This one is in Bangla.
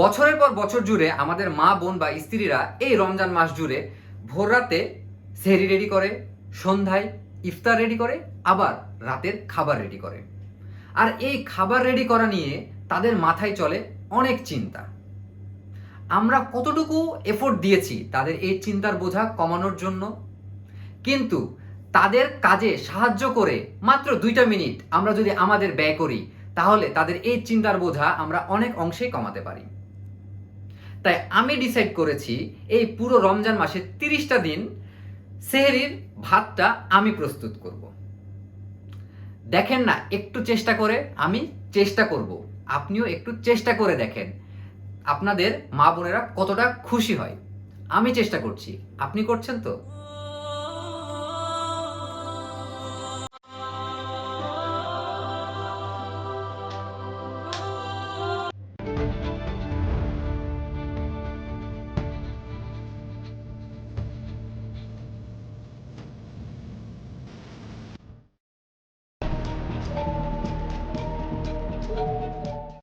বছরের পর বছর জুড়ে আমাদের মা বোন বা স্ত্রীরা এই রমজান মাস জুড়ে ভোর রাতে সেহরি রেডি করে, সন্ধ্যায় ইফতার রেডি করে, আবার রাতের খাবার রেডি করে। আর এই খাবার রেডি করা নিয়ে তাদের মাথায় চলে অনেক চিন্তা। আমরা কতটুকু এফোর্ট দিয়েছি তাদের এই চিন্তার বোঝা কমানোর জন্য, কিন্তু তাদের কাজে সাহায্য করে মাত্র 2টা মিনিট আমরা যদি আমাদের ব্যয় করি, তাহলে তাদের এই চিন্তার বোঝা আমরা অনেক অংশেই কমাতে পারি। তাই আমি ডিসাইড করেছি এই পুরো রমজান মাসে 30টা দিন সেহরির ভাতটা আমি প্রস্তুত করব। দেখেন না, একটু চেষ্টা করে, আমি চেষ্টা করব, আপনিও একটু চেষ্টা করে দেখেন আপনাদের মা বোনেরা কতটা খুশি হয়। আমি চেষ্টা করছি, আপনি করছেন তো?